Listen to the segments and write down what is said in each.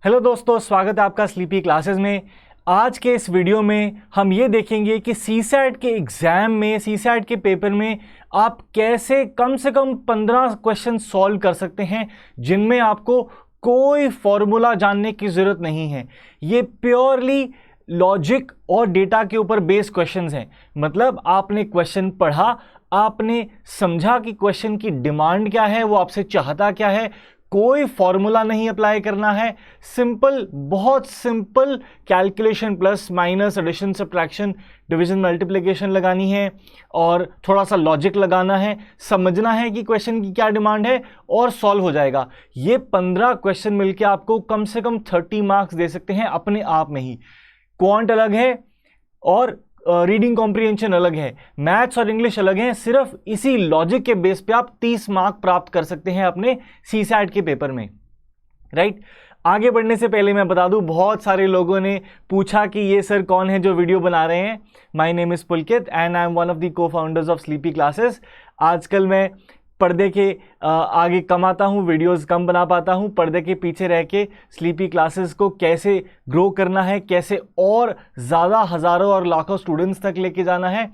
Hello दोस्तों, स्वागत है आपका स्लीपी क्लासेस में। आज के इस वीडियो में हम ये देखेंगे कि सीसैट के एग्जाम में, सीसैट के पेपर में आप कैसे कम से कम 15 क्वेश्चन सॉल्व कर सकते हैं जिनमें आपको कोई फॉर्मूला जानने की ज़रूरत नहीं है। ये प्योरली लॉजिक और डेटा के ऊपर बेस्ड क्वेश्चंस हैं। मतलब आपने क्वेश्चन पढ़ा, आपने समझा कि क्वेश्चन की डिमांड क्या है, वो आपसे चाहता क्या है, कोई फॉर्मूला नहीं अप्लाई करना है। सिंपल, बहुत simple calculation, plus minus, addition, subtraction, division, multiplication लगानी है और थोड़ा सा लॉजिक लगाना है, समझना है कि क्वेश्चन की क्या डिमांड है और सॉल्व हो जाएगा। ये 15 क्वेश्चन मिलके आपको कम से कम 30 मार्क्स दे सकते हैं अपने आप में ही। क्वांट अलग है और रीडिंग कॉम्प्रिहेंशन अलग है, मैथ्स और इंग्लिश अलग है। सिर्फ इसी लॉजिक के बेस पे आप 30 मार्क प्राप्त कर सकते हैं अपने सीसैट के पेपर में, राइट। आगे बढ़ने से पहले मैं बता दूं, बहुत सारे लोगों ने पूछा कि ये सर कौन है जो वीडियो बना रहे हैं। My name is Pulkit and I am one of the को फाउंडर्स ऑफ स्लीपी क्लासेस। आजकल मैं पर्दे के आगे कम आता हूँ, वीडियोस कम बना पाता हूँ। पर्दे के पीछे रह के स्लीपी क्लासेस को कैसे ग्रो करना है, कैसे और ज़्यादा हज़ारों और लाखों स्टूडेंट्स तक लेके जाना है,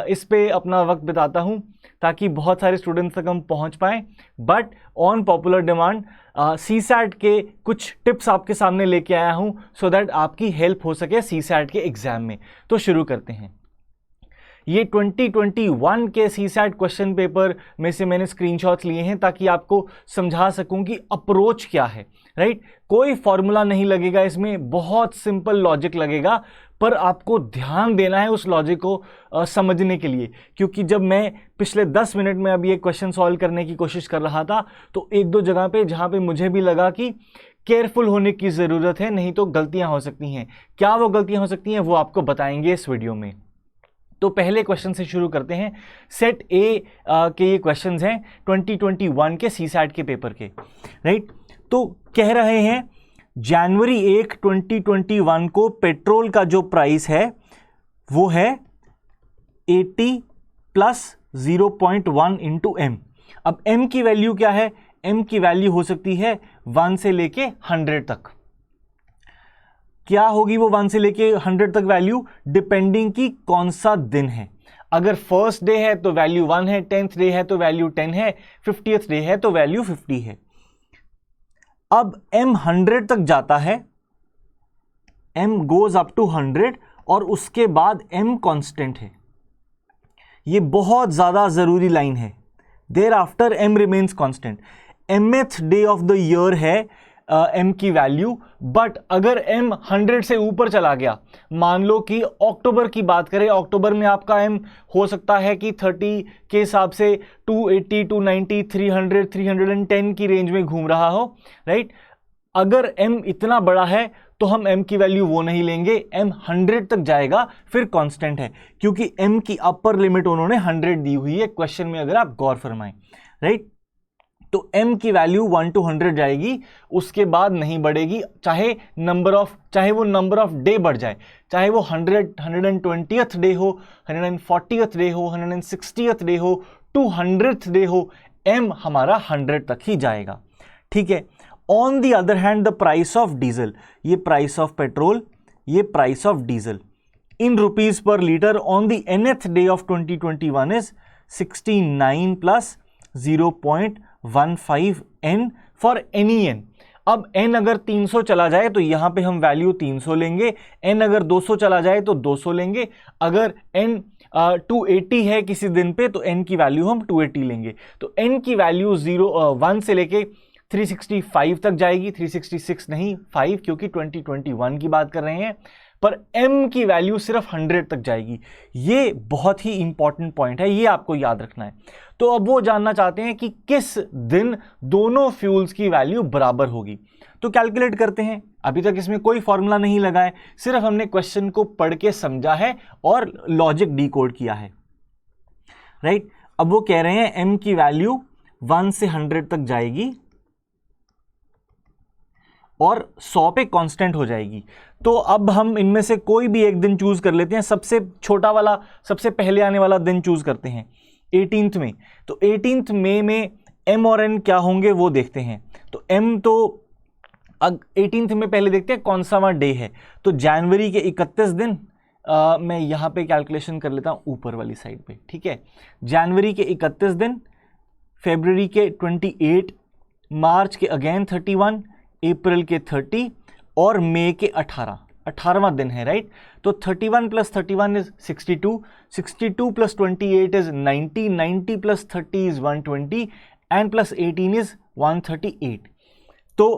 इस पे अपना वक्त बिताता हूँ ताकि बहुत सारे स्टूडेंट्स तक हम पहुँच पाएँ। But on popular demand CSAT के कुछ टिप्स आपके सामने लेके आया हूँ सो दैट आपकी हेल्प हो सके सीसैट के एग्ज़ाम में। तो शुरू करते हैं। ये 2021 के सीसैट क्वेश्चन पेपर में से मैंने स्क्रीनशॉट्स लिए हैं ताकि आपको समझा सकूं कि अप्रोच क्या है, राइट। कोई फॉर्मूला नहीं लगेगा इसमें, बहुत सिंपल लॉजिक लगेगा, पर आपको ध्यान देना है उस लॉजिक को समझने के लिए। क्योंकि जब मैं पिछले 10 मिनट में अभी एक क्वेश्चन सॉल्व करने की कोशिश कर रहा था तो एक दो जगह पे जहाँ पे मुझे भी लगा कि केयरफुल होने की ज़रूरत है, नहीं तो गलतियाँ हो सकती हैं। क्या वो गलतियाँ हो सकती हैं वो आपको बताएंगे इस वीडियो में। तो पहले क्वेश्चन से शुरू करते हैं। सेट ए के ये क्वेश्चंस हैं 2021 के सीसैट के पेपर के, राइट। तो कह रहे हैं जनवरी 1, 2021 को पेट्रोल का जो प्राइस है वो है 80 प्लस 0.1 इंटू एम। अब एम की वैल्यू क्या है? एम की वैल्यू हो सकती है 1 से लेके 100 तक। क्या होगी वो 1 से लेके 100 तक वैल्यू? डिपेंडिंग की कौन सा दिन है। अगर फर्स्ट डे है तो वैल्यू 1 है, 10th डे है तो वैल्यू 10 है, 50th डे है तो वैल्यू 50 है। अब m 100 तक जाता है, m गोज अप टू 100 और उसके बाद m कांस्टेंट है। ये बहुत ज्यादा जरूरी लाइन है। Thereafter m remains constant. mth day of the year है m की वैल्यू, बट अगर m 100 से ऊपर चला गया, मान लो कि अक्टूबर की बात करें, अक्टूबर में आपका m हो सकता है कि 30 के हिसाब से 280, 290, 300, 310 की रेंज में घूम रहा हो, राइट। अगर m इतना बड़ा है तो हम m की वैल्यू वो नहीं लेंगे, m 100 तक जाएगा फिर कांस्टेंट है, क्योंकि m की अपर लिमिट उन्होंने 100 दी हुई है क्वेश्चन में, अगर आप गौर फरमाएं, राइट। तो m की वैल्यू 1 to 100 जाएगी, उसके बाद नहीं बढ़ेगी, चाहे वो नंबर ऑफ डे बढ़ जाए, चाहे वो 120th डे हो, 140th डे हो, 160th डे हो, 200th डे हो, m हमारा 100 तक ही जाएगा, ठीक है। On the other hand the price of diesel, ये प्राइस ऑफ पेट्रोल, ये price of diesel in rupees per litre on the nth day of 2021 is 69 plus 0.15 n for any n। अब n अगर 300 चला जाए तो यहां पे हम वैल्यू 300 लेंगे, n अगर 200 चला जाए तो 200 लेंगे, अगर n 280 है किसी दिन पे तो n की वैल्यू हम 280 लेंगे। तो n की वैल्यू 1 से लेके 365 तक जाएगी, 366 नहीं 5, क्योंकि 2021 की बात कर रहे हैं, पर m की वैल्यू सिर्फ 100 तक जाएगी। ये बहुत ही इंपॉर्टेंट पॉइंट है, ये आपको याद रखना है। तो अब वो जानना चाहते हैं कि किस दिन दोनों फ्यूल्स की वैल्यू बराबर होगी। तो कैलकुलेट करते हैं। अभी तक इसमें कोई फॉर्मूला नहीं लगा है, सिर्फ हमने क्वेश्चन को पढ़ के समझा है और लॉजिक डिकोड किया है, राइट। अब वो कह रहे हैं m की वैल्यू 1 से 100 तक जाएगी और 100 पे कांस्टेंट हो जाएगी। तो अब हम इनमें से कोई भी एक दिन चूज कर लेते हैं। सबसे छोटा वाला, सबसे पहले आने वाला दिन चूज करते हैं 18th में। तो 18th मई में m और n क्या होंगे वो देखते हैं। तो m तो 18th में पहले देखते हैं कौन सा वहाँ डे है। तो जनवरी के 31 दिन मैं यहाँ पे कैलकुलेशन कर लेता हूँ ऊपर वाली साइड पे, ठीक है। जनवरी के 31 दिन, फरवरी के 28, मार्च के अगेन 31, अप्रैल के 30 और मई के 18वां दिन है, राइट। तो 31 + 31 is 62, 62 + 28 is 90, 90 + 30 is 120 and +18 is 138। तो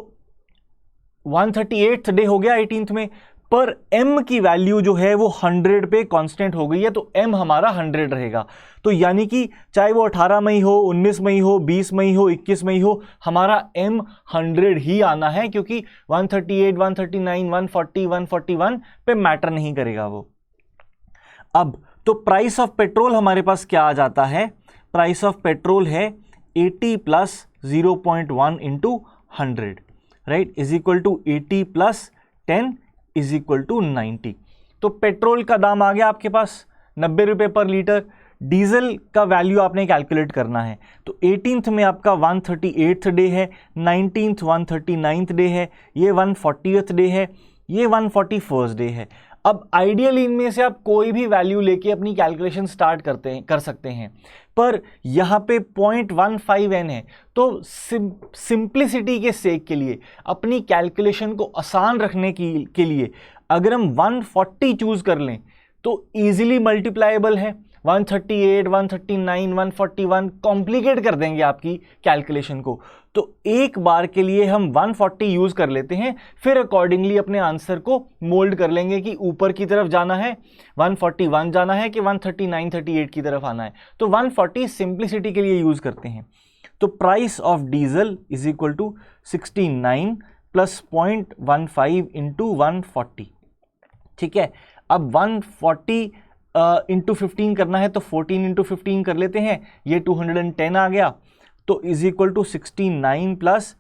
138th डे हो गया 18th में, पर m की वैल्यू जो है वो 100 पे कांस्टेंट हो गई है, तो m हमारा 100 रहेगा। तो यानी कि चाहे वो 18 मई हो, 19 मई हो, 20 मई हो, 21 मई हो, हमारा m 100 ही आना है, क्योंकि 138, 139, 140, 141 पे मैटर नहीं करेगा वो। अब तो प्राइस ऑफ पेट्रोल हमारे पास क्या आ जाता है, प्राइस ऑफ पेट्रोल है 80 + 0.1 × 100, right, is equal to 80 + 10 is equal to 90। तो पेट्रोल का दाम आ गया आपके पास 90 रुपये पर लीटर। डीजल का वैल्यू आपने कैलकुलेट करना है। तो 18th में आपका 138th डे है, 19th 139th डे है, ये 140th डे है, ये 141st डे है। अब आइडियली इनमें से आप कोई भी वैल्यू लेके अपनी कैलकुलेशन स्टार्ट कर सकते हैं, पर यहाँ पे 0.15 n है, तो सिंप्लिसिटी के सेक के लिए, अपनी कैलकुलेशन को आसान रखने के लिए अगर हम 140 चूज कर लें तो इजीली मल्टीप्लाएबल है। 138, 139, 141 कॉम्प्लिकेट कर देंगे आपकी कैलकुलेशन को। तो एक बार के लिए हम 140 यूज कर लेते हैं, फिर अकॉर्डिंगली अपने आंसर को मोल्ड कर लेंगे कि ऊपर की तरफ जाना है 141 जाना है कि 139, 38 की तरफ आना है। तो 140 सिंप्लिसिटी के लिए यूज करते हैं। तो price of diesel is equal to 69 + 0.15 × 140, ठीक है। अब 140 इंटू 15 करना है, तो 14 × 15 कर लेते हैं, ये 210 आ गया। तो इज इक्वल टू 69 +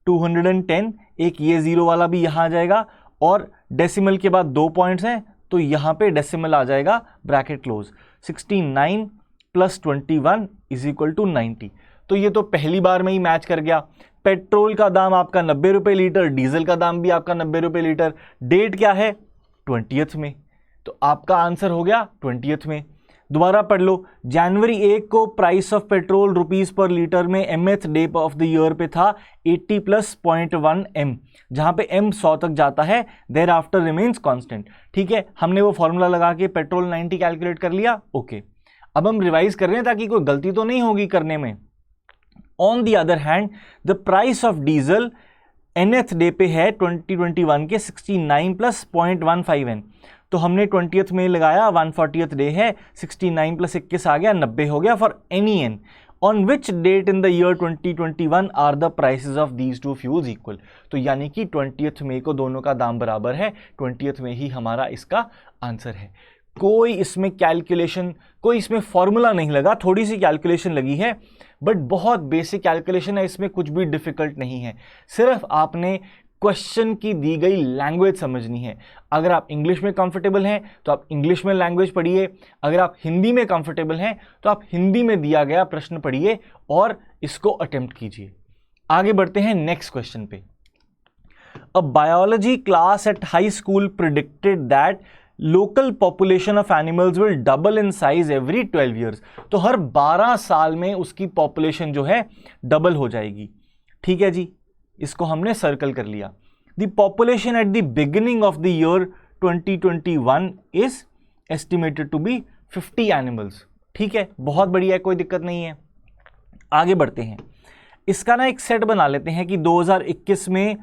210, एक ये जीरो वाला भी यहाँ आ जाएगा, और डेसिमल के बाद 2 पॉइंट्स हैं, तो यहाँ पे डेसिमल आ जाएगा, bracket close. 69 + 21 is equal to 90। तो ये तो पहली बार में ही मैच कर गया। पेट्रोल का दाम आपका 90 रुपये लीटर, डीजल का दाम भी आपका 90 रुपये लीटर। डेट क्या है, 20th में, तो आपका आंसर हो गया 20th में। दोबारा पढ़ लो, जनवरी 1 को प्राइस ऑफ पेट्रोल रुपीस पर लीटर में mth day of the year पे था 80 + 0.1 m, जहां पे m 100 तक जाता है, देयर आफ्टर रिमेन्स कांस्टेंट, ठीक है। हमने वो फॉर्मूला लगा के पेट्रोल 90 कैलकुलेट कर लिया, ओके। अब हम रिवाइज कर रहे हैं ताकि कोई गलती तो नहीं होगी करने में। On the other hand the price of diesel nth day पे है 2021 के 69 + 0.15 n, तो हमने 20th में लगाया, 140th डे है, 69 + 21 आ गया, 90 हो गया for any n। On which date in the year 2021 are the prices of these two fuels equal. तो यानी कि 20th मई को दोनों का दाम बराबर है, 20th में ही हमारा इसका आंसर है। कोई इसमें कैलकुलेशन, कोई इसमें फॉर्मूला नहीं लगा, थोड़ी सी कैलकुलेशन लगी है, बट बहुत बेसिक कैलकुलेशन है, इसमें कुछ भी डिफिकल्ट नहीं है। सिर्फ आपने क्वेश्चन की दी गई लैंग्वेज समझनी है। अगर आप इंग्लिश में कंफर्टेबल हैं तो आप इंग्लिश में लैंग्वेज पढ़िए, अगर आप हिंदी में कंफर्टेबल हैं तो आप हिंदी में दिया गया प्रश्न पढ़िए और इसको अटेम्प्ट कीजिए। आगे बढ़ते हैं नेक्स्ट क्वेश्चन पे। A biology class at high school predicted that local population of animals will double in size every 12 years. तो हर 12 साल में उसकी पॉपुलेशन जो है डबल हो जाएगी, ठीक है जी, इसको हमने सर्कल कर लिया। The population at the beginning of the year 2021 is estimated to be 50 animals, ठीक है, बहुत बढ़िया, कोई दिक्कत नहीं है। आगे बढ़ते हैं, इसका ना एक सेट बना लेते हैं कि 2021 में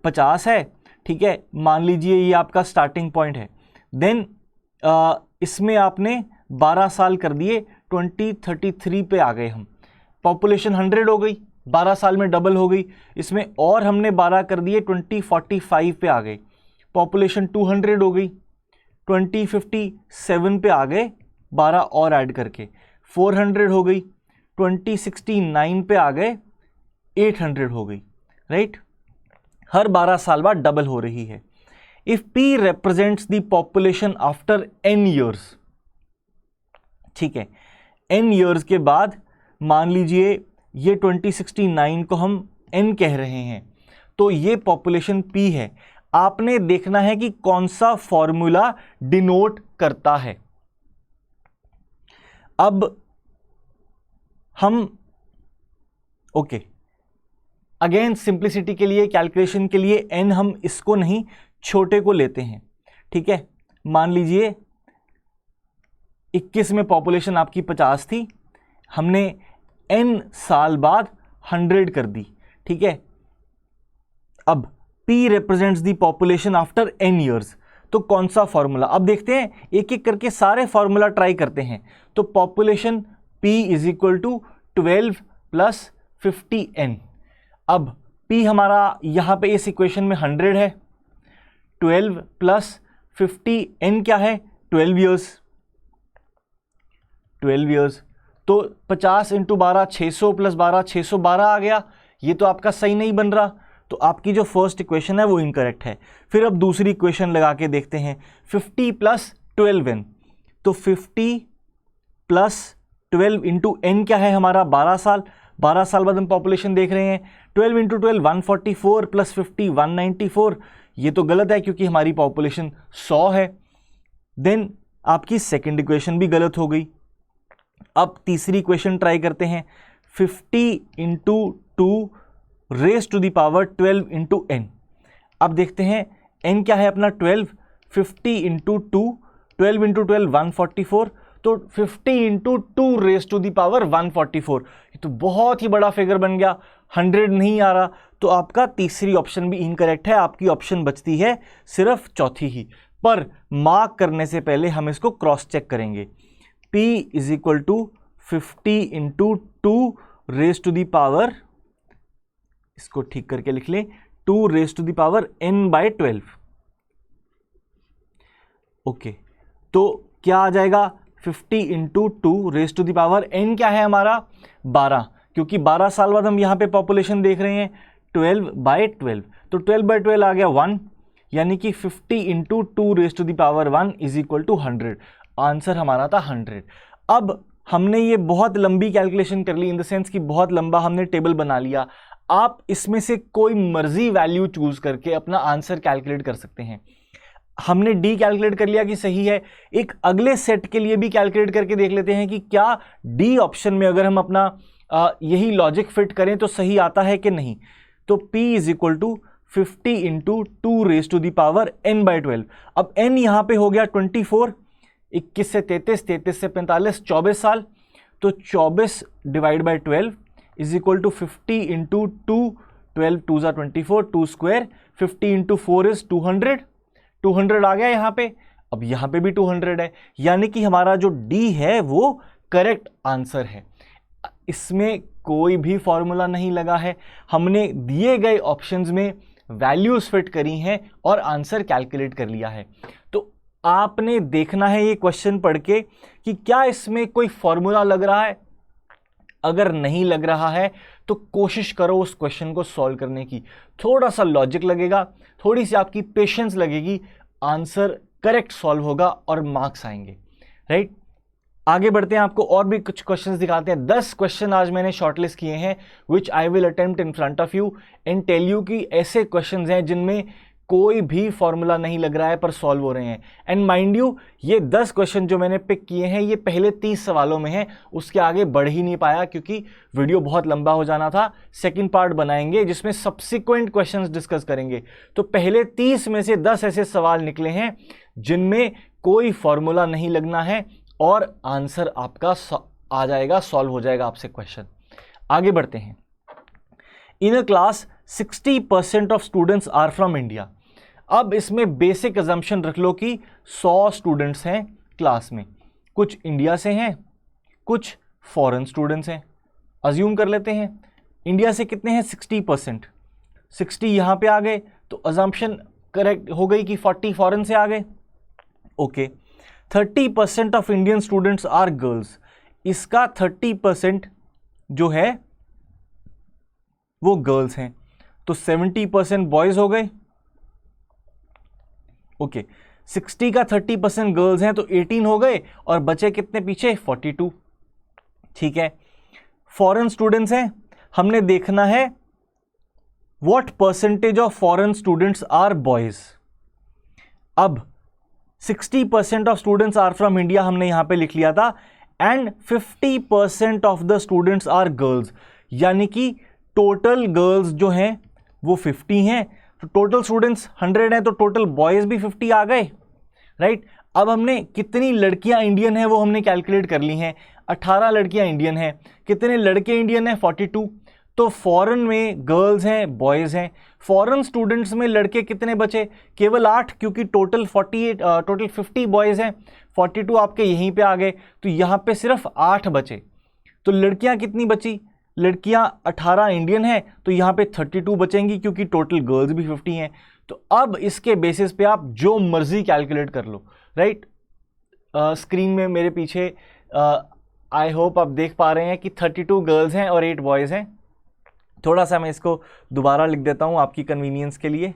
50 है, ठीक है, मान लीजिए ये आपका स्टार्टिंग पॉइंट है। देन इसमें आपने 12 साल कर दिए, 2033 पे आ गए हम, पॉपुलेशन 100 हो गई, 12 साल में डबल हो गई। इसमें और हमने 12 कर दिए, 2045 पे आ गए, पॉपुलेशन 200 हो गई, 2057 पे आ गए, 12 और ऐड करके 400 हो गई, 2069 पे आ गए, 800 हो गई, राइट। हर 12 साल बाद डबल हो रही है। If P represents the population after n years, ठीक है, n years के बाद मान लीजिए ये 2069 को हम n कह रहे हैं, तो ये पॉपुलेशन P है। आपने देखना है कि कौन सा फॉर्मूला डिनोट करता है। अब हम अगेन सिंप्लिसिटी के लिए, कैलकुलेशन के लिए n हम इसको नहीं छोटे को लेते हैं, ठीक है। मान लीजिए 21 में पॉपुलेशन आपकी 50 थी, हमने n साल बाद 100 कर दी, ठीक है। अब P रिप्रेजेंट्स दी पॉपुलेशन आफ्टर n ईयर्स, तो कौन सा फॉर्मूला, अब देखते हैं एक एक करके सारे फॉर्मूला ट्राई करते हैं। तो population P is equal to 12 plus 50n। अब P हमारा यहां पे इस इक्वेशन में 100 है, 12 प्लस 50n क्या है, 12 ईयर्स। तो 50 इंटू 12 600 प्लस 12 612 आ गया। ये तो आपका सही नहीं बन रहा, तो आपकी जो फर्स्ट इक्वेशन है वो इनकरेक्ट है। फिर अब दूसरी इक्वेशन लगा के देखते हैं, 50 प्लस 12n, तो 50 प्लस 12 इंटू n क्या है हमारा 12 साल। 12 साल बाद हम पॉपुलेशन देख रहे हैं। 12 इंटू 12 144 प्लस 50 194, ये तो गलत है क्योंकि हमारी पॉपुलेशन 100 है। देन आपकी सेकंड इक्वेशन भी गलत हो गई। अब तीसरी इक्वेशन ट्राई करते हैं, 50 into 2 raise to the power 12 into n। अब देखते हैं n क्या है अपना 12, 50 इंटू 2, 12 इंटू 12 144, तो 50 into 2 raise to the power 144, ये तो बहुत ही बड़ा फिगर बन गया, 100 नहीं आ रहा। तो आपका तीसरी ऑप्शन भी इनकरेक्ट है, आपकी ऑप्शन बचती है सिर्फ चौथी ही। पर मार्क करने से पहले हम इसको क्रॉस चेक करेंगे। P is equal to 50 into 2 raise to the power, इसको ठीक करके लिख लें, 2 raise to the power n by 12। Okay, तो क्या आ जाएगा, 50 into 2 raise to the power n क्या है हमारा 12, क्योंकि 12 साल बाद हम यहां पे पॉपुलेशन देख रहे हैं, 12 बाय 12, तो 12 बाय 12 आ गया 1, यानी कि 50 into 2 raise to the power 1 is equal to 100। Answer हमारा था 100। अब हमने ये बहुत लंबी कैलकुलेशन कर ली, इन द सेंस कि बहुत लंबा हमने टेबल बना लिया। आप इसमें से कोई मर्जी वैल्यू चूज करके अपना आंसर कैलकुलेट कर सकते हैं। हमने डी कैलकुलेट कर लिया कि सही है, एक अगले सेट के लिए भी कैलकुलेट करके देख लेते हैं कि क्या डी ऑप्शन में अगर हम अपना यही लॉजिक फिट करें तो सही आता है कि नहीं। तो P is equal to 50 into 2 raise to the power n by 12। अब n यहां पे हो गया 24, 21 से 33, 33 से 45, 24 साल, तो 24 divide by 12 is equal to 50 into 2, 12 2 ज़ा 24, 2 स्क्वायर, 50 इंटू 4 इज 200, 200 आ गया यहाँ पे। अब यहाँ पे भी 200 है, यानी कि हमारा जो डी है वो करेक्ट आंसर है। इसमें कोई भी फॉर्मूला नहीं लगा है, हमने दिए गए ऑप्शंस में वैल्यूज फिट करी हैं और आंसर कैलकुलेट कर लिया है। तो आपने देखना है ये क्वेश्चन पढ़ के कि क्या इसमें कोई फॉर्मूला लग रहा है। अगर नहीं लग रहा है तो कोशिश करो उस क्वेश्चन को सॉल्व करने की, थोड़ा सा लॉजिक लगेगा, थोड़ी सी आपकी पेशेंस लगेगी, आंसर करेक्ट सॉल्व होगा और मार्क्स आएंगे, राइट। आगे बढ़ते हैं, आपको और भी कुछ क्वेश्चंस दिखाते हैं। 10 क्वेश्चन आज मैंने शॉर्टलिस्ट किए हैं, which I will attempt in front of you and tell you कि ऐसे क्वेश्चंस हैं जिनमें कोई भी फॉर्मूला नहीं लग रहा है पर सॉल्व हो रहे हैं। एंड माइंड यू, ये 10 क्वेश्चन जो मैंने पिक किए हैं ये पहले 30 सवालों में है, उसके आगे बढ़ ही नहीं पाया क्योंकि वीडियो बहुत लंबा हो जाना था। सेकंड पार्ट बनाएंगे जिसमें सब्सिक्वेंट क्वेश्चंस डिस्कस करेंगे। तो पहले 30 में से 10 ऐसे सवाल निकले हैं जिनमें कोई फॉर्मूला नहीं लगना है और आंसर आपका आ जाएगा, सॉल्व हो जाएगा आपसे क्वेश्चन। आगे बढ़ते हैं। In a class 60% of students are from India. अब इसमें बेसिक अजम्पशन रख लो कि 100 स्टूडेंट्स हैं क्लास में, कुछ इंडिया से हैं, कुछ फॉरेन स्टूडेंट्स हैं। अज्यूम कर लेते हैं इंडिया से कितने हैं 60%, 60 यहाँ पे आ गए तो अजम्पशन करेक्ट हो गई कि 40 फॉरेन से आ गए। Okay, 30% of Indian students are girls. इसका 30% जो है वो गर्ल्स हैं, तो 70% बॉयज हो गए। ओके, 60 का 30% गर्ल्स हैं तो 18 हो गए और बचे कितने पीछे 42। ठीक है, फॉरेन स्टूडेंट्स हैं, हमने देखना है what percentage of foreign students are boys. अब 60% of students are from India हमने यहां पे लिख लिया था, and 50% of the students are girls, यानी कि टोटल गर्ल्स जो हैं वो 50 हैं, तो टोटल स्टूडेंट्स 100 हैं, तो टोटल बॉयज भी 50 आ गए, राइट। अब हमने कितनी लड़कियां इंडियन हैं वो हमने कैलकुलेट कर ली हैं, 18 लड़कियां इंडियन हैं। कितने लड़के इंडियन हैं? 42। तो फॉरेन में गर्ल्स हैं, बॉयज हैं। फॉरेन स्टूडेंट्स में लड़के कितने बचे? केवल 8, क्योंकि टोटल 50 बॉयज हैं, 42 आपके यहीं पे आ गए, तो यहां पे सिर्फ 8 बचे। तो लड़कियां कितनी बची? लड़कियां 18 इंडियन हैं, तो यहां पे 32 बचेंगी, क्योंकि टोटल गर्ल्स भी 50 हैं। तो अब इसके बेसिस पे आप जो मर्जी कैलकुलेट कर लो, राइट। स्क्रीन में मेरे पीछे आई होप आप देख पा रहे हैं कि 32 गर्ल्स हैं और 8 बॉयज हैं। थोड़ा सा मैं इसको दोबारा लिख देता हूं आपकी कन्वीनियंस के लिए।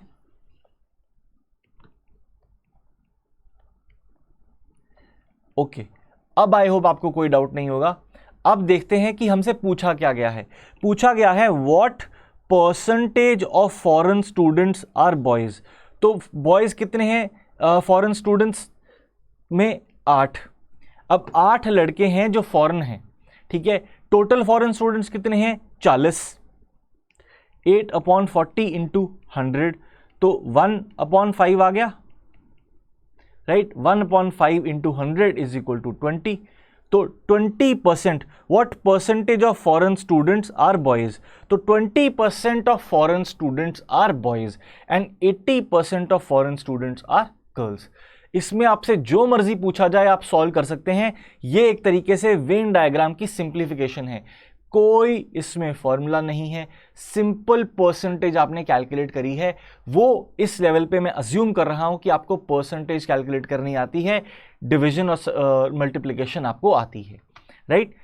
ओके, अब आई होप आपको कोई डाउट नहीं होगा। अब देखते हैं कि हमसे पूछा क्या गया है। पूछा गया है what percentage of foreign students are boys. तो बॉयज कितने हैं फॉरेन स्टूडेंट्स में? 8। अब 8 लड़के हैं जो फॉरेन हैं, ठीक है। टोटल फॉरेन स्टूडेंट्स कितने हैं? 40। 8/40 इंटू 100, तो 1/5 आ गया, right. 1/5 into 100 is equal to 20। तो 20%, what percentage of foreign students are boys. तो 20% of foreign students are boys and 80% of foreign students are girls. इसमें आपसे जो मर्जी पूछा जाए आप सॉल्व कर सकते हैं। ये एक तरीके से वेन डायग्राम की सिंप्लीफिकेशन है, कोई इसमें फॉर्मूला नहीं है, सिंपल परसेंटेज आपने कैलकुलेट करी है। वो इस लेवल पे मैं अज्यूम कर रहा हूं कि आपको परसेंटेज कैलकुलेट करनी आती है, डिवीजन और मल्टीप्लिकेशन आपको आती है, राइट।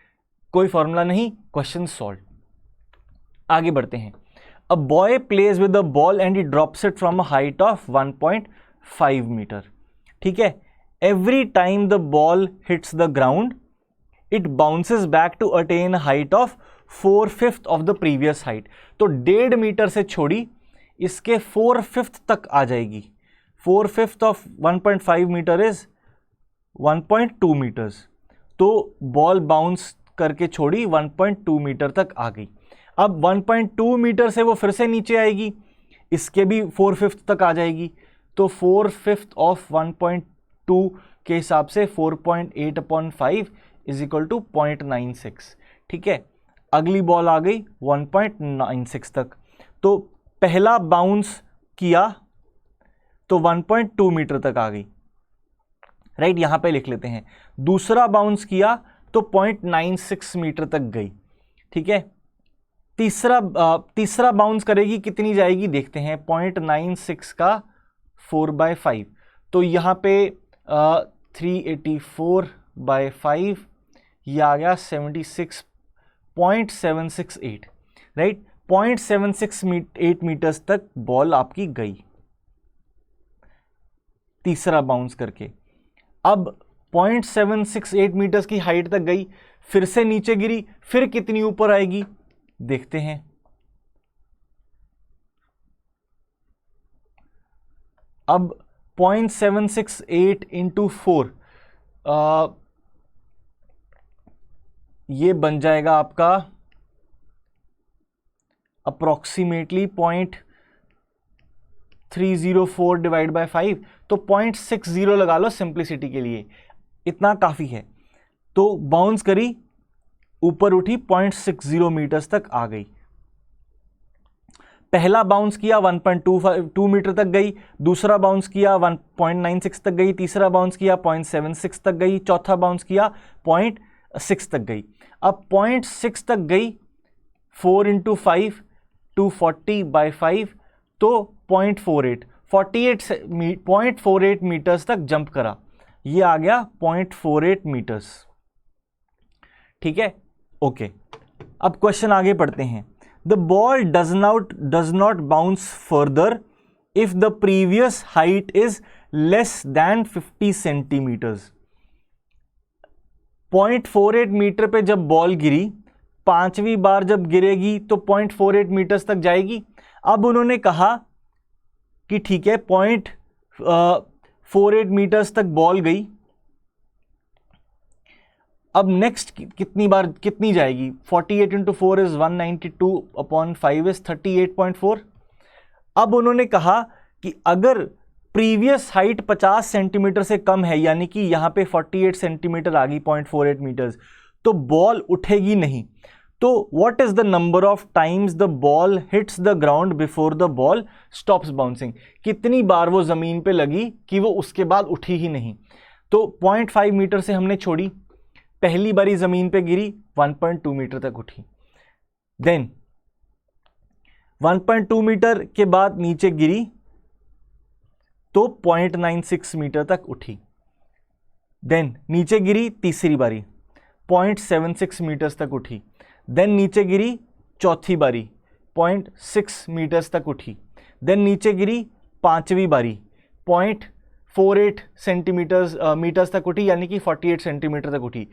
कोई फॉर्मूला नहीं, क्वेश्चन सॉल्व। आगे बढ़ते हैं। A boy plays with a ball and he drops it from a height of 1.5 metre, ठीक है। Every time the ball hits the ground it bounces back to attain height of 4/5 of the previous height. तो 1.5 metre से छोड़ी इसके 4/5 तक आ जाएगी। 4/5 of 1.5 metre is 1.2 metres. तो ball bounce करके छोड़ी 1.2 मीटर तक आ गई। अब 1.2 मीटर से वो फिर से नीचे आएगी, इसके भी 4/5 तक आ जाएगी। तो 4/5 ऑफ 1.2 के हिसाब से 4.8/5 इज इक्वल टू 0.96, ठीक है। अगली बॉल आ गई 1.96 तक। तो पहला बाउंस किया तो 1.2 मीटर तक आ गई, राइट, यहां पे लिख लेते हैं। दूसरा बाउंस किया तो 0.96 मीटर तक गई, ठीक है। तीसरा बाउंस करेगी, कितनी जाएगी देखते हैं। 0.96 का 4/5, तो यहां पे 384/5, ये आ गया 76.768, राइट। 0.768 मीटर्स तक बॉल आपकी गई तीसरा बाउंस करके। अब 0.768 मीटर्स की हाइट तक गई, फिर से नीचे गिरी, फिर कितनी ऊपर आएगी देखते हैं। अब 0.768 इंटू 4, ये बन जाएगा आपका अप्रोक्सीमेटली 0.304 डिवाइड बाय 5, तो 0.60 लगा लो सिंप्लिसिटी के लिए, इतना काफी है। तो बाउंस करी, ऊपर उठी, 0.60 मीटर्स तक आ गई। पहला बाउंस किया 1.2 मीटर तक गई, दूसरा बाउंस किया 1.96 तक गई, तीसरा बाउंस किया 0.76 तक गई, चौथा बाउंस किया 0.6 तक गई। अब 0.6 तक गई, 4 इंटू 5 240/5, तो 0.48 मीटर्स तक जंप करा, ये आ गया 0.48 मीटर्स, ठीक है। ओके, अब क्वेश्चन आगे पढ़ते हैं। The ball does not bounce further if the previous height is less than 50 centimeters. 0.48 metre पे जब बॉल गिरी, पांचवी बार जब गिरेगी तो 0.48 मीटर्स तक जाएगी। अब उन्होंने कहा कि ठीक है 0.48 मीटर्स तक बॉल गई, अब नेक्स्ट कितनी जाएगी, 48 इंटू 4 इज 192/5 इज 38.4। अब उन्होंने कहा कि अगर प्रीवियस हाइट 50 सेंटीमीटर से कम है, यानी कि यहां पे 48 सेंटीमीटर आ गई 0.48 मीटर्स, तो बॉल उठेगी नहीं। तो what is the number of times the ball hits the ground before the ball stops bouncing, कितनी बार वो जमीन पे लगी कि वो उसके बाद उठी ही नहीं। तो 0.5 मीटर से हमने छोड़ी, पहली बारी जमीन पे गिरी 1.2 मीटर तक उठी, देन 1.2 मीटर के बाद नीचे गिरी तो 0.96 मीटर तक उठी, देन नीचे गिरी तीसरी बारी 0.76 मीटर्स तक उठी, देन नीचे गिरी चौथी बारी 0.6 मीटर्स तक उठी, देन नीचे गिरी पांचवी बारी 0.48 मीटर्स तक उठी, यानी कि 48 सेंटीमीटर तक उठी।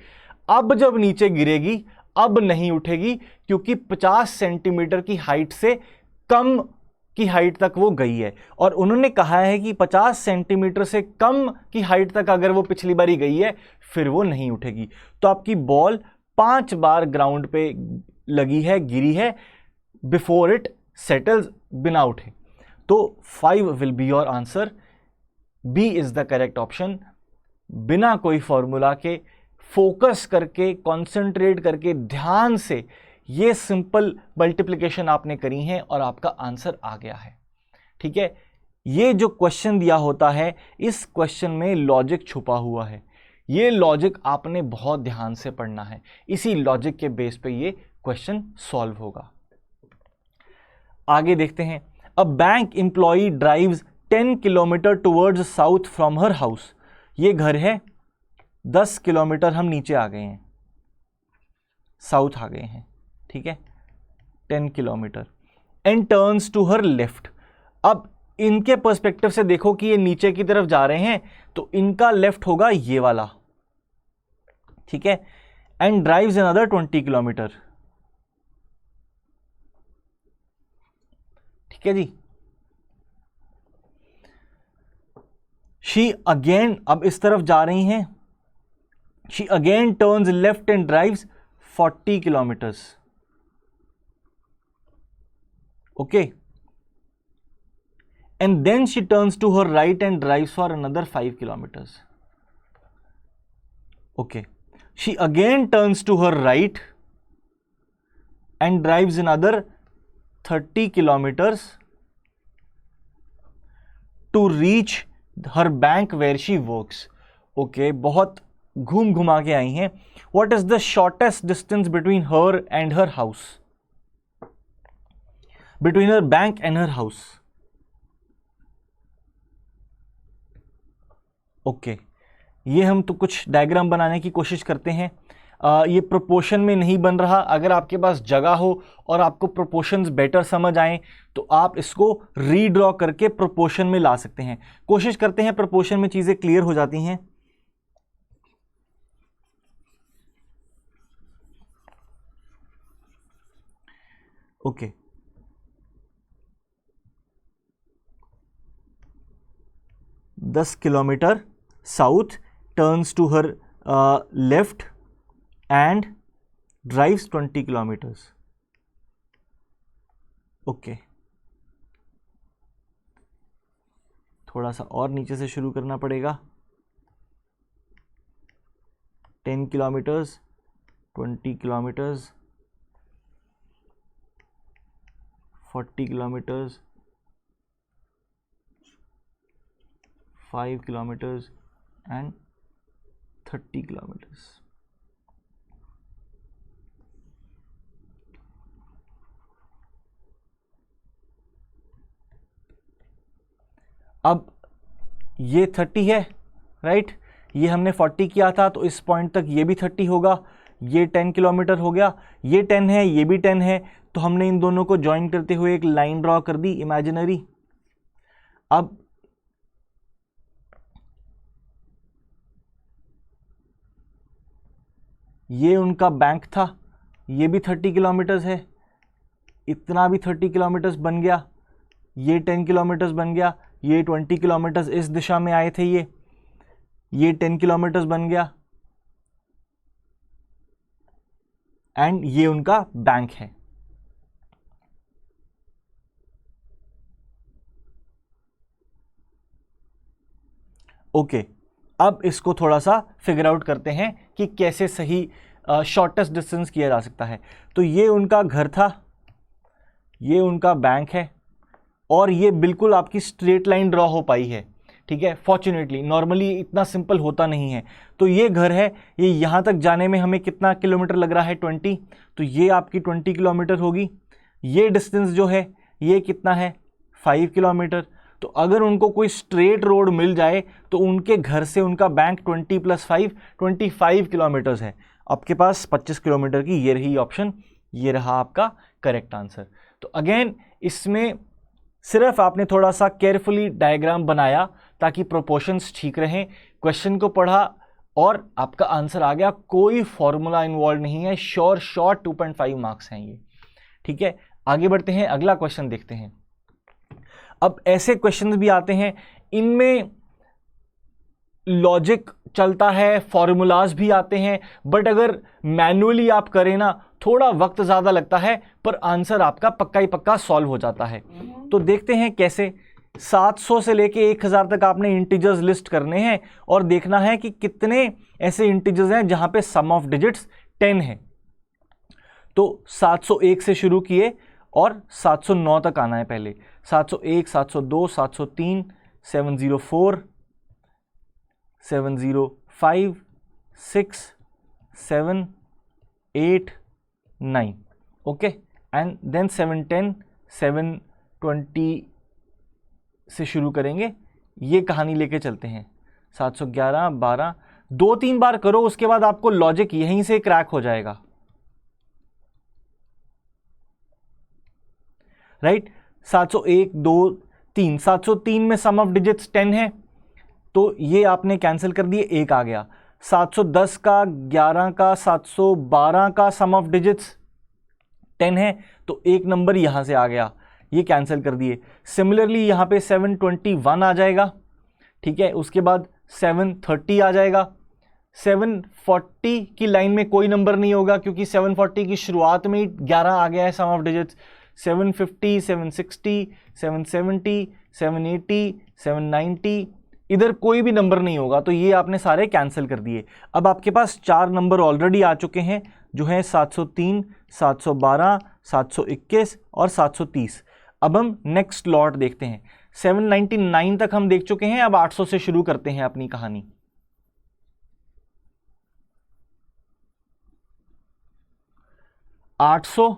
अब जब नीचे गिरेगी अब नहीं उठेगी, क्योंकि 50 सेंटीमीटर की हाइट से कम की हाइट तक वो गई है। और उन्होंने कहा है कि 50 सेंटीमीटर से कम की हाइट तक अगर वो पिछली बारी गई है फिर वो नहीं उठेगी। तो आपकी बॉल 5 बार ग्राउंड पे लगी है, गिरी है, बिफोर इट सेटल्स, बिना उठे। तो 5 will be your answer, B is the correct option. बिना कोई फॉर्मूला के, फोकस करके, कंसंट्रेट करके, ध्यान से ये सिंपल मल्टीप्लिकेशन आपने करी है और आपका आंसर आ गया है। ठीक है, ये जो क्वेश्चन दिया होता है इस क्वेश्चन में लॉजिक छुपा हुआ है। ये लॉजिक आपने बहुत ध्यान से पढ़ना है, इसी लॉजिक के बेस पे ये क्वेश्चन सॉल्व होगा। आगे देखते हैं। A bank employee drives 10 kilometre towards south from her house. ये घर है, 10 किलोमीटर हम नीचे आ गए हैं, साउथ आ गए हैं, ठीक है, 10 kilometre, and turns to her left. अब इनके पर्सपेक्टिव से देखो कि ये नीचे की तरफ जा रहे हैं, तो इनका लेफ्ट होगा ये वाला, ठीक है, एंड ड्राइव्स अनदर 20 किलोमीटर। ठीक है जी। शी अगेन, अब इस तरफ जा रही हैं, she again turns left and drives 40 kilometres. Okay, and then she turns to her right and drives for another 5 kilometers. Okay, she again turns to her right and drives another 30 kilometers to reach her bank where she works. Okay, बहुत घूम घुमा के आई हैं। What is the shortest distance between her and her house? Between her bank and her house. Okay, ये हम तो कुछ diagram बनाने की कोशिश करते हैं। ये प्रोपोर्शन में नहीं बन रहा। अगर आपके पास जगह हो और आपको प्रोपोर्शंस बेटर समझ आए तो आप इसको रीड्रॉ करके प्रोपोर्शन में ला सकते हैं। कोशिश करते हैं प्रोपोर्शन में चीज़ें क्लियर हो जाती हैं। Okay, 10 kilometre south, turns to her left and drives 20 kilometres. Okay, थोड़ा सा और नीचे से शुरू करना पड़ेगा। 10 kilometres, 20 kilometres, 40 kilometres, 5 kilometers and 30 kilometers. अब ये 30 है, राइट, ये हमने 40 किया था, तो इस पॉइंट तक ये भी 30 होगा। ये 10 किलोमीटर हो गया, ये 10 है, ये भी 10 है, तो हमने इन दोनों को ज्वाइन करते हुए एक लाइन ड्रॉ कर दी इमेजिनरी। अब ये उनका बैंक था, ये भी 30 किलोमीटर्स है, इतना भी 30 किलोमीटर्स बन गया, ये 10 किलोमीटर्स बन गया, ये 20 किलोमीटर्स इस दिशा में आए थे, ये 10 किलोमीटर्स बन गया, एंड ये उनका बैंक है। ओके, अब इसको थोड़ा सा फिगर आउट करते हैं कि कैसे सही शॉर्टेस्ट डिस्टेंस किया जा सकता है। तो ये उनका घर था, ये उनका बैंक है, और ये बिल्कुल आपकी स्ट्रेट लाइन ड्रॉ हो पाई है, ठीक है। फॉर्चुनेटली नॉर्मली इतना सिंपल होता नहीं है। तो ये घर है, ये यहाँ तक जाने में हमें कितना किलोमीटर लग रहा है, 20, तो ये आपकी 20 किलोमीटर होगी। ये डिस्टेंस जो है ये कितना है, 5 किलोमीटर। तो अगर उनको कोई स्ट्रेट रोड मिल जाए तो उनके घर से उनका बैंक 20 + 5 25 किलोमीटर्स है। आपके पास 25 किलोमीटर की ये रही ऑप्शन, ये रहा आपका करेक्ट आंसर। तो अगेन इसमें सिर्फ आपने थोड़ा सा केयरफुली डायग्राम बनाया ताकि प्रोपोर्शंस ठीक रहें, क्वेश्चन को पढ़ा और आपका आंसर आ गया। कोई फॉर्मूला इन्वॉल्व नहीं है, श्योर शॉर्ट 2.5 मार्क्स हैं ये, ठीक है। आगे बढ़ते हैं, अगला क्वेश्चन देखते हैं। अब ऐसे क्वेश्चंस भी आते हैं, इनमें लॉजिक चलता है, फॉर्मूलाज भी आते हैं, बट अगर मैन्युअली आप करें ना थोड़ा वक्त ज़्यादा लगता है, पर आंसर आपका पक्का ही पक्का सॉल्व हो जाता है। तो देखते हैं कैसे। 700 से लेके 1000 तक आपने इंटीजर्स लिस्ट करने हैं और देखना है कि कितने ऐसे इंटीजर्स हैं जहां पे सम ऑफ डिजिट्स 10 है। तो 701 से शुरू किए और 709 तक आना है पहले। 701, 702, 703, 704, 705, 6, 7, 8, 9, ओके, एंड देन 710, 720 से शुरू करेंगे। ये कहानी लेके चलते हैं। 711, 12, 2-3 बार करो, उसके बाद आपको लॉजिक यहीं से क्रैक हो जाएगा, राइट। 701, 2, 3, 703 में सम ऑफ डिजिट्स 10 है, तो ये आपने कैंसिल कर दिए, एक आ गया। 710 का, 11 का, 712 का सम ऑफ डिजिट्स 10 है, तो एक नंबर यहां से आ गया, ये कैंसिल कर दिए। सिमिलरली यहां पे 721 आ जाएगा, ठीक है। उसके बाद 730 आ जाएगा। 740 की लाइन में कोई नंबर नहीं होगा क्योंकि 740 की शुरुआत में ही 11 आ गया है सम ऑफ डिजिट्स। 750, 760, 770, 780, 790, इधर कोई भी नंबर नहीं होगा, तो ये आपने सारे कैंसिल कर दिए। अब आपके पास 4 नंबर ऑलरेडी आ चुके हैं जो है 703, 712, 721 और 730। अब हम नेक्स्ट लॉट देखते हैं। 799 तक हम देख चुके हैं, अब 800 से शुरू करते हैं अपनी कहानी। $800,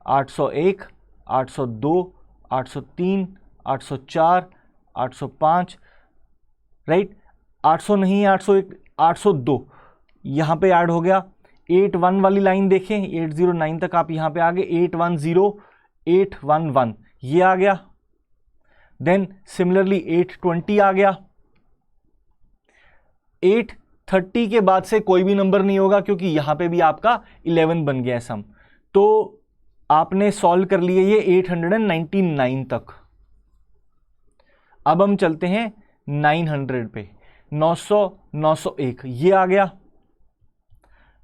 801, 802, 803, 804, 805, राइट। 800 नहीं है, 801, 802 यहां पे ऐड हो गया। 81 वाली लाइन देखें, 809 तक आप यहां पे आ गए। 810, 811 ये आ गया। देन सिमिलरली 820 आ गया। 830 के बाद से कोई भी नंबर नहीं होगा क्योंकि यहां पे भी आपका 11 बन गया सम, तो आपने सॉल्व कर लिए ये 899 तक। अब हम चलते हैं 900 पे। 900, 901 ये आ गया।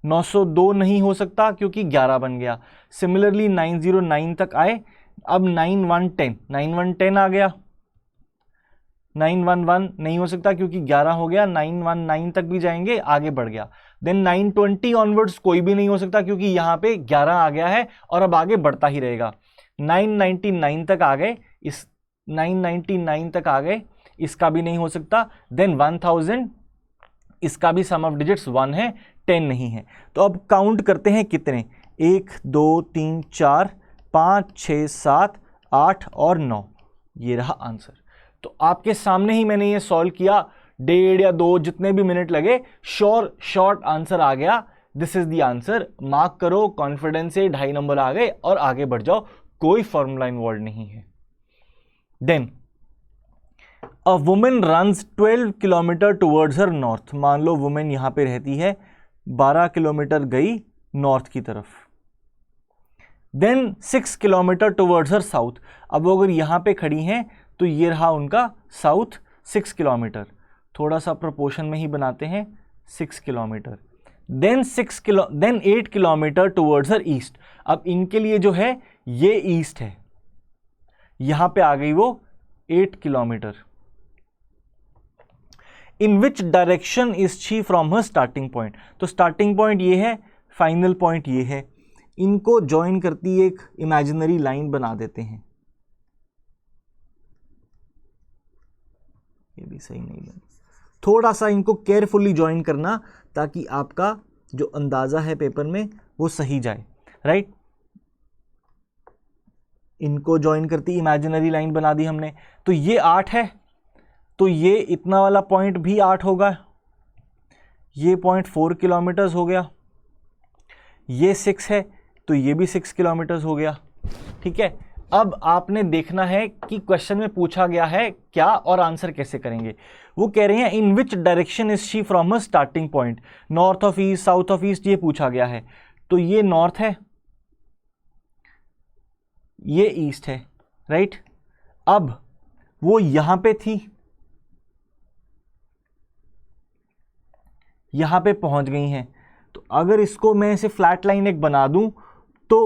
902 नहीं हो सकता क्योंकि 11 बन गया। सिमिलरली 909 तक आए। अब 9110, 9110 आ गया। 911 नहीं हो सकता क्योंकि 11 हो गया। 919 तक भी जाएंगे, आगे बढ़ गया। देन 920 ऑनवर्ड्स कोई भी नहीं हो सकता क्योंकि यहां पे 11 आ गया है और अब आगे बढ़ता ही रहेगा। 999 तक आ गए, इस 999 तक आ गए, इसका भी नहीं हो सकता। देन 1000, इसका भी सम ऑफ डिजिट्स 1 है, 10 नहीं है। तो अब काउंट करते हैं कितने, 1, 2, 3, 4, 5, 6, 7, 8 और 9, ये रहा आंसर। तो आपके सामने ही मैंने ये सॉल्व किया, 1.5 या 2 जितने भी मिनट लगे, श्योर शॉर्ट आंसर आ गया। This is the answer. Mark करो कॉन्फिडेंस से, 2.5 नंबर आ गए और आगे बढ़ जाओ, कोई फॉर्मूला इन्वॉल्व नहीं है। Then a women runs 12 kilometre towards her north. मान लो वुमेन यहां पे रहती है, 12 किलोमीटर गई नॉर्थ की तरफ। Then 6 kilometre towards her south. अब वो अगर यहाँ पे खड़ी हैं तो ये रहा उनका साउथ 6 किलोमीटर, थोड़ा सा प्रोपोर्शन में ही बनाते हैं 6 kilometre. Then 8 kilometre towards her east. अब इनके लिए जो है ये ईस्ट है, यहां पे आ गई वो 8 kilometre. In which direction is she from her starting point. तो स्टार्टिंग पॉइंट ये है, फाइनल पॉइंट ये है, इनको ज्वाइन करती एक इमेजिनरी लाइन बना देते हैं। ये भी सही नहीं बना, थोड़ा सा इनको केयरफुली ज्वाइन करना ताकि आपका जो अंदाजा है पेपर में वो सही जाए, राइट। इनको ज्वाइन करती इमेजिनरी लाइन बना दी हमने, तो ये 8 है, तो ये इतना वाला पॉइंट भी 8 होगा, ये पॉइंट 4 किलोमीटर्स हो गया, ये 6 है तो ये भी 6 किलोमीटर्स हो गया, ठीक है। अब आपने देखना है कि क्वेश्चन में पूछा गया है क्या और आंसर कैसे करेंगे। वो कह रहे हैं in which direction is she from a starting point, north of east, south of east, ये पूछा गया है। तो ये नॉर्थ है, ये ईस्ट है, राइट। अब वो यहां पे थी, यहां पे पहुंच गई हैं, तो अगर इसको मैं इसे फ्लैट लाइन एक बना दूं तो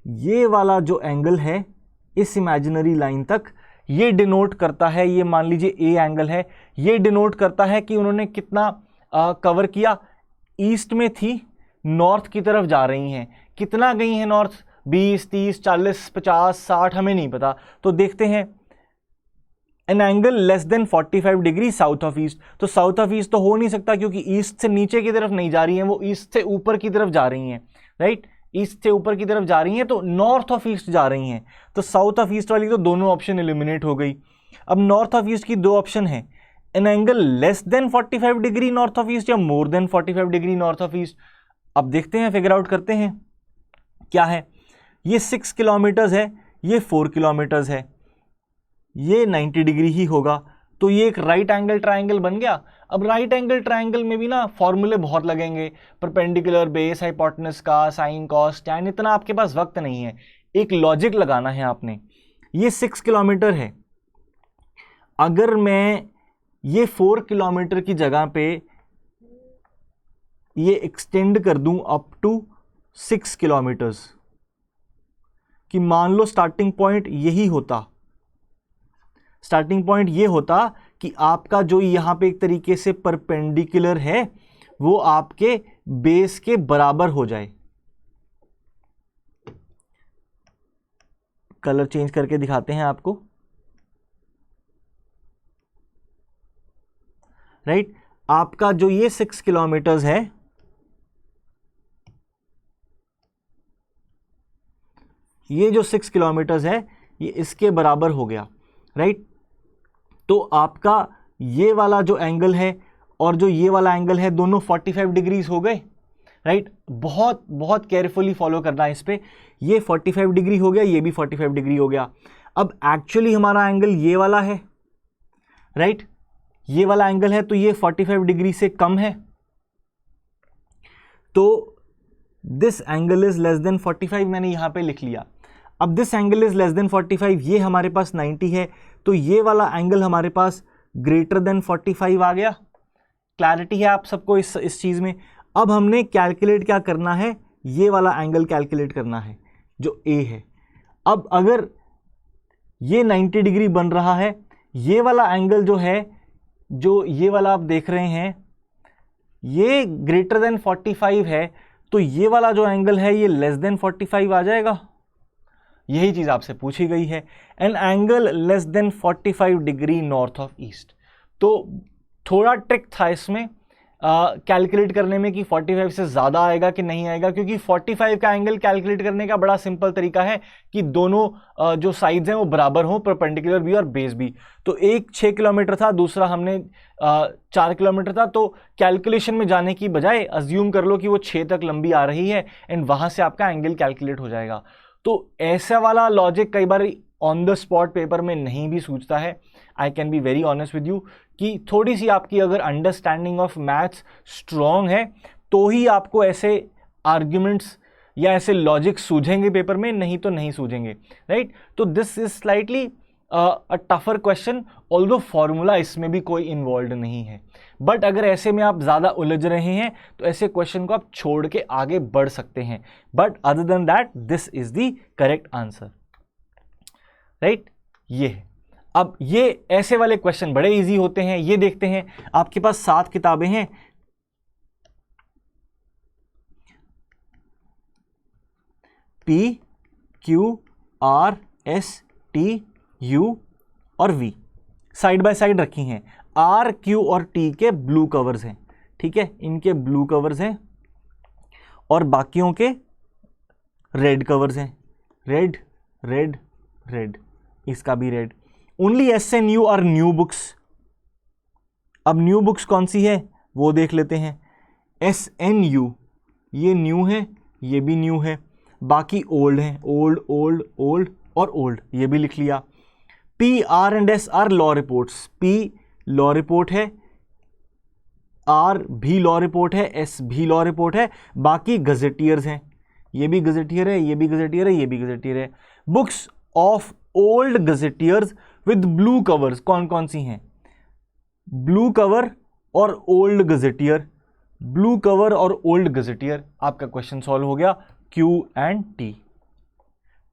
ये वाला जो एंगल है इस इमेजिनरी लाइन तक, ये डिनोट करता है, ये मान लीजिए ए एंगल है, ये डिनोट करता है कि उन्होंने कितना कवर किया। ईस्ट में थी, नॉर्थ की तरफ जा रही हैं, कितना गई हैं नॉर्थ, 20, 30, 40, 50, 60, हमें नहीं पता। तो देखते हैं, N angle less than 45 degree south of east. तो साउथ ऑफ ईस्ट तो हो नहीं सकता क्योंकि ईस्ट से नीचे की तरफ नहीं जा रही हैं, वो ईस्ट से ऊपर की तरफ जा रही हैं, राइट। ईस्ट से ऊपर की तरफ जा रही हैं तो नॉर्थ ऑफ ईस्ट जा रही हैं, तो साउथ ऑफ ईस्ट वाली तो दोनों ऑप्शन एलिमिनेट हो गई। अब नॉर्थ ऑफ ईस्ट की दो ऑप्शन है, an angle less than 45 degree north of east या more than 45 degree north of east. अब देखते हैं, फिगर आउट करते हैं क्या है। ये 6 किलोमीटर्स है, ये 4 किलोमीटर्स है, ये 90 डिग्री ही होगा, तो ये एक राइट एंगल ट्राइंगल बन गया। अब राइट एंगल ट्राइंगल में भी ना फॉर्मूले बहुत लगेंगे, परपेंडिकुलर, बेस, हाइपोटेनस का, साइन, कॉस, टैन, इतना आपके पास वक्त नहीं है, एक लॉजिक लगाना है आपने। ये 6 किलोमीटर है, अगर मैं ये 4 किलोमीटर की जगह पे ये एक्सटेंड कर दूं अप टू 6 किलोमीटर्स, कि मान लो स्टार्टिंग पॉइंट यही होता, स्टार्टिंग पॉइंट ये होता कि आपका जो यहां पे एक तरीके से परपेंडिकुलर है वो आपके बेस के बराबर हो जाए। कलर चेंज करके दिखाते हैं आपको, राइट। आपका जो ये 6 किलोमीटर्स है, ये जो 6 किलोमीटर्स है ये इसके बराबर हो गया, राइट। तो आपका ये वाला जो एंगल है और जो ये वाला एंगल है दोनों 45 डिग्रीज हो गए, राइट। बहुत बहुत केयरफुली फॉलो करना है इस पे। ये 45 डिग्री हो गया, ये भी 45 डिग्री हो गया। अब एक्चुअली हमारा एंगल ये वाला है, राइट, ये वाला एंगल है, तो ये 45 डिग्री से कम है, तो this angle is less than 45, मैंने यहां पे लिख लिया। अब this angle is less than 45, ये हमारे पास 90 है, तो ये वाला एंगल हमारे पास ग्रेटर देन 45 आ गया। क्लैरिटी है आप सबको इस चीज में। अब हमने कैलकुलेट क्या करना है, ये वाला एंगल कैलकुलेट करना है जो ए है। अब अगर ये 90 डिग्री बन रहा है, ये वाला एंगल जो है, जो ये वाला आप देख रहे हैं, ये ग्रेटर देन 45 है, तो ये वाला जो एंगल है ये लेस देन 45 आ जाएगा। यही चीज आपसे पूछी गई है, an angle less than 45 degree north of east. तो थोड़ा ट्रिक था इसमें कैलकुलेट करने में कि 45 से ज़्यादा आएगा कि नहीं आएगा, क्योंकि 45 का एंगल कैलकुलेट करने का बड़ा सिंपल तरीका है कि दोनों जो साइड्स हैं वो बराबर हों, परपेंडिकुलर भी और बेस भी। तो एक 6 किलोमीटर था, दूसरा हमने 4 किलोमीटर था, तो कैलकुलेशन में जाने की बजाय अज्यूम कर लो कि वो 6 तक लंबी आ रही है एंड वहाँ से आपका एंगल कैलकुलेट हो जाएगा। तो ऐसा वाला लॉजिक कई बार ऑन द स्पॉट पेपर में नहीं भी सूझता है। I can be very honest with you कि थोड़ी सी आपकी अगर अंडरस्टैंडिंग ऑफ मैथ्स स्ट्रॉन्ग है तो ही आपको ऐसे आर्ग्यूमेंट्स या ऐसे लॉजिक सूझेंगे पेपर में, नहीं तो नहीं सूझेंगे, राइट। तो this is slightly a tougher question, although formula इसमें भी कोई इन्वॉल्व नहीं है। बट अगर ऐसे में आप ज़्यादा उलझ रहे हैं तो ऐसे क्वेश्चन को आप छोड़ के आगे बढ़ सकते हैं, but other than that this is the correct answer, right. ये है। अब ये ऐसे वाले क्वेश्चन बड़े इजी होते हैं। ये देखते हैं, आपके पास 7 किताबें हैं, P Q R S T U और V साइड बाय साइड रखी हैं। R Q और T के ब्लू कवर्स हैं, ठीक है, इनके ब्लू कवर्स हैं, और बाकियों के रेड कवर्स हैं, रेड रेड रेड, इसका भी red. Only S and U are new books. अब न्यू बुक्स कौन सी है वो देख लेते हैं। S N U ये न्यू है, ये भी न्यू है, बाकी ओल्ड हैं, ओल्ड ओल्ड ओल्ड और ओल्ड, ये भी लिख लिया। P R and S are law reports. P law report है, R भी लॉ रिपोर्ट है, S भी लॉ रिपोर्ट है, बाकी गजेटियर्स हैं, ये भी गजेटियर है, ये भी गजेटियर है, ये भी गजेटियर है। Books of old gazetteers with blue covers कौन कौन सी हैं? ब्लू कवर और ओल्ड गजेटियर, ब्लू कवर और ओल्ड गजेटियर। आपका क्वेश्चन सॉल्व हो गया, Q and T,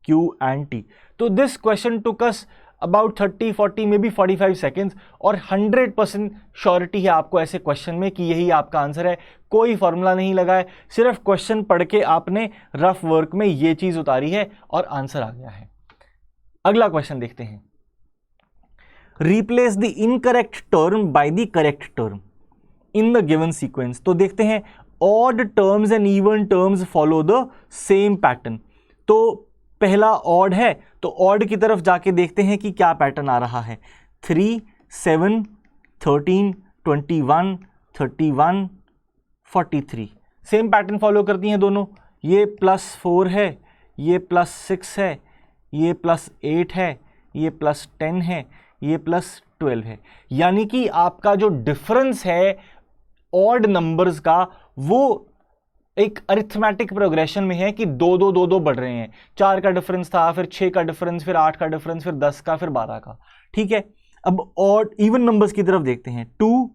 Q and T। तो this question took us about 30-40 में भी 45 सेकेंड्स, और 100% श्योरिटी है आपको ऐसे क्वेश्चन में कि यही आपका आंसर है। कोई फॉर्मूला नहीं लगा है, सिर्फ क्वेश्चन पढ़ के आपने रफ वर्क में ये चीज उतारी है और आंसर आ गया है। अगला क्वेश्चन देखते हैं। Replace the incorrect term by the correct term in the given sequence. तो देखते हैं, odd terms and even terms follow the same pattern. तो पहला ऑड है, तो ऑड की तरफ जाके देखते हैं कि क्या पैटर्न आ रहा है। 3 7 13 21 31 43 सेम पैटर्न फॉलो करती हैं दोनों। ये +4 है, ये +6 है, ये +8 है, ये +10 है, ये +12 है। यानी कि आपका जो डिफरेंस है ऑड नंबर्स का वो एक अरिथमेटिक प्रोग्रेशन में है कि 2-2 बढ़ रहे हैं। 4 का डिफरेंस था, फिर 6 का डिफरेंस, फिर 8 का डिफरेंस, फिर 10 का, फिर 12 का, ठीक है। अब ऑड इवन नंबर्स की तरफ देखते हैं। 2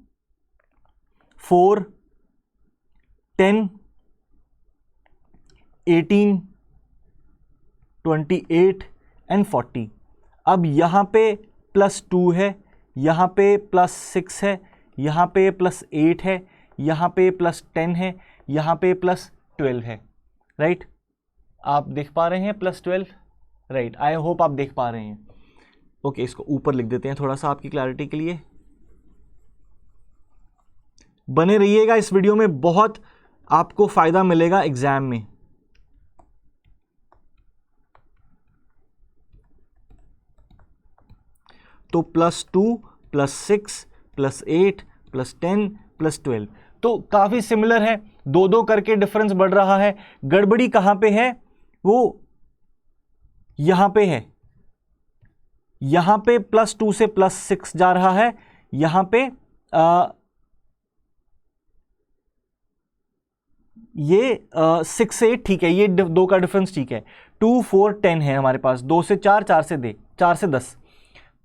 4 10 18 28 एंड 40। अब यहां पे +2 है, यहां पे +6 है, यहां पे +8 है, यहां पे +10 है, यहां पे +12 है, राइट। आप देख पा रहे हैं +12, राइट। आई होप आप देख पा रहे हैं। ओके, इसको ऊपर लिख देते हैं थोड़ा सा आपकी क्लैरिटी के लिए। बने रहिएगा इस वीडियो में, बहुत आपको फायदा मिलेगा एग्जाम में। तो +2 +6 +8 +10 +12 तो काफी सिमिलर है, 2-2 करके डिफरेंस बढ़ रहा है। गड़बड़ी कहां पे है? वो यहां पे है, यहां पे +2 से +6 जा रहा है, यहां पे ये 6 से 8 ठीक है, ये 2 का डिफरेंस ठीक है। 2 4 10 है हमारे पास, 2 से 4, 4 से 10।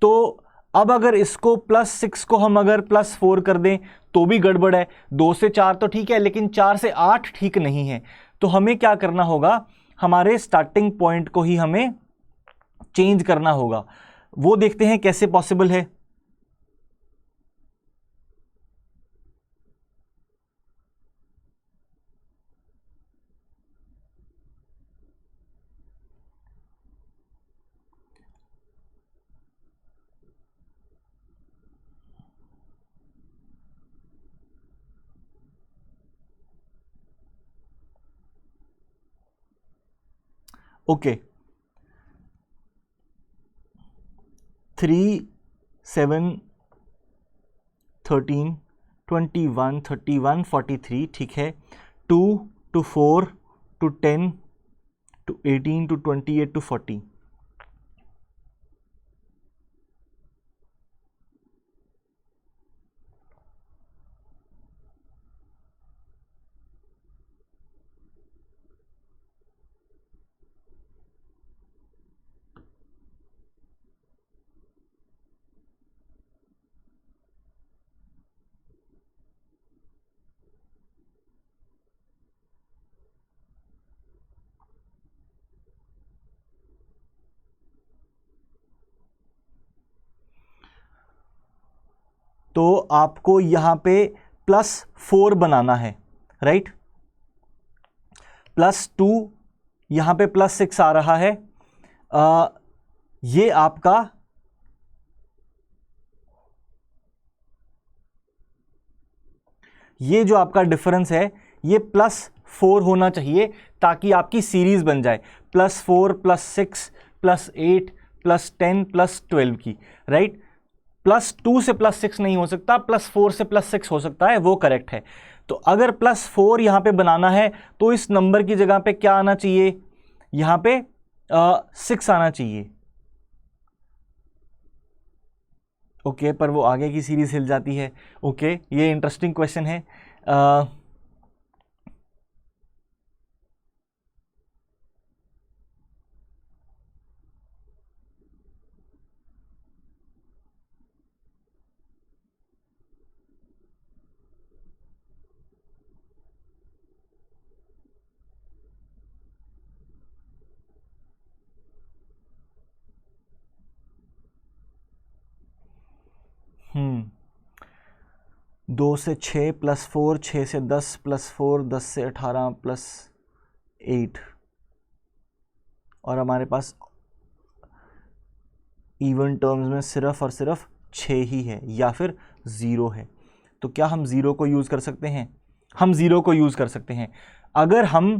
तो अब अगर इसको +6 को हम अगर +4 कर दें तो भी गड़बड़ है। 2 से 4 तो ठीक है, लेकिन 4 से 8 ठीक नहीं है। तो हमें क्या करना होगा, हमारे स्टार्टिंग पॉइंट को ही हमें चेंज करना होगा। वो देखते हैं कैसे पॉसिबल है। ओके, 3 7 13 21 31 43 ठीक है। 2 to 4 to 10 to 18 to 28 to 40। तो आपको यहां पे +4 बनाना है, राइट। +2, यहां पे +6 आ रहा है। ये आपका ये जो आपका डिफरेंस है ये +4 होना चाहिए ताकि आपकी सीरीज बन जाए, +4 +6 +8 +10 +12 की, राइट। +2 से +6 नहीं हो सकता, +4 से +6 हो सकता है, वो करेक्ट है। तो अगर +4 यहां पे बनाना है तो इस नंबर की जगह पे क्या आना चाहिए, यहां पे 6 आना चाहिए। ओके, पर वो आगे की सीरीज हिल जाती है। ओके, ये इंटरेस्टिंग क्वेश्चन है। हम्म 2 से 6 +4, 6 से 10 +4, 10 से 18 +8, और हमारे पास इवन टर्म्स में सिर्फ और सिर्फ 6 ही है या फिर 0 है। तो क्या हम 0 को यूज़ कर सकते हैं? हम 0 को यूज़ कर सकते हैं। अगर हम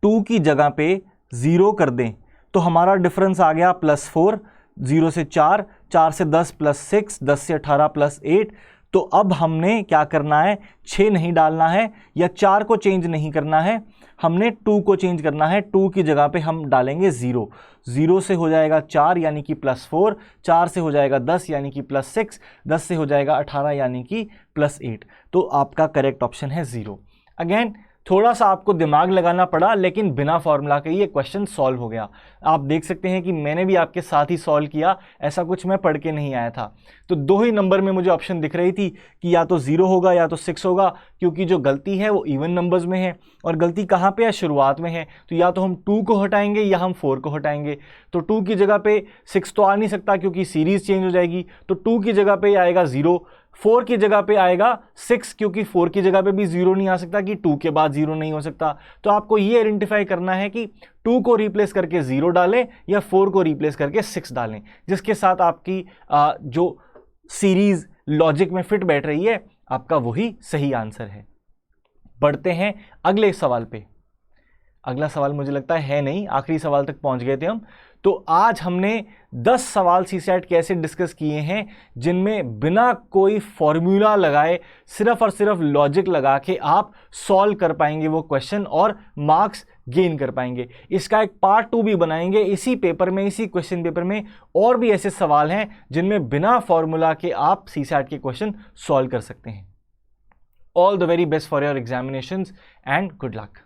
2 की जगह पे 0 कर दें तो हमारा डिफरेंस आ गया +4, 0 से 4, 4 से 10 +6, 10 से 18 +8। तो अब हमने क्या करना है, 6 नहीं डालना है या 4 को चेंज नहीं करना है, हमने 2 को चेंज करना है। 2 की जगह पे हम डालेंगे 0, 0 से हो जाएगा 4 यानी कि +4, 4 से हो जाएगा 10 यानी कि +6, 10 से हो जाएगा 18 यानी कि +8। तो आपका करेक्ट ऑप्शन है 0। अगेन थोड़ा सा आपको दिमाग लगाना पड़ा, लेकिन बिना फॉर्मूला के ये क्वेश्चन सॉल्व हो गया। आप देख सकते हैं कि मैंने भी आपके साथ ही सॉल्व किया, ऐसा कुछ मैं पढ़ के नहीं आया था। तो 2 ही नंबर में मुझे ऑप्शन दिख रही थी कि या तो 0 होगा या तो 6 होगा, क्योंकि जो गलती है वो इवन नंबर्स में है और गलती कहाँ पे है, शुरुआत में है। तो या तो हम 2 को हटाएंगे या हम 4 को हटाएंगे। तो 2 की जगह पे 6 तो आ नहीं सकता क्योंकि सीरीज चेंज हो जाएगी, तो 2 की जगह पे आएगा 0, 4 की जगह पे आएगा 6, क्योंकि 4 की जगह पे भी 0 नहीं आ सकता कि 2 के बाद 0 नहीं हो सकता। तो आपको ये आइडेंटिफाई करना है कि 2 को रिप्लेस करके 0 डालें या 4 को रिप्लेस करके 6 डालें, जिसके साथ आपकी जो सीरीज लॉजिक में फिट बैठ रही है, आपका वही सही आंसर है। बढ़ते हैं अगले सवाल पे। अगला सवाल मुझे लगता है नहीं, आखिरी सवाल तक पहुंच गए थे हम। तो आज हमने 10 सवाल सीसैट के ऐसे डिस्कस किए हैं जिनमें बिना कोई फॉर्मूला लगाए, सिर्फ और सिर्फ लॉजिक लगा के आप सॉल्व कर पाएंगे वो क्वेश्चन और मार्क्स गेन कर पाएंगे। इसका एक पार्ट 2 भी बनाएंगे इसी पेपर में, इसी क्वेश्चन पेपर में। और भी ऐसे सवाल हैं जिनमें बिना फॉर्मूला के आप सीसैट के क्वेश्चन सॉल्व कर सकते हैं। All the very best for your examinations and good luck.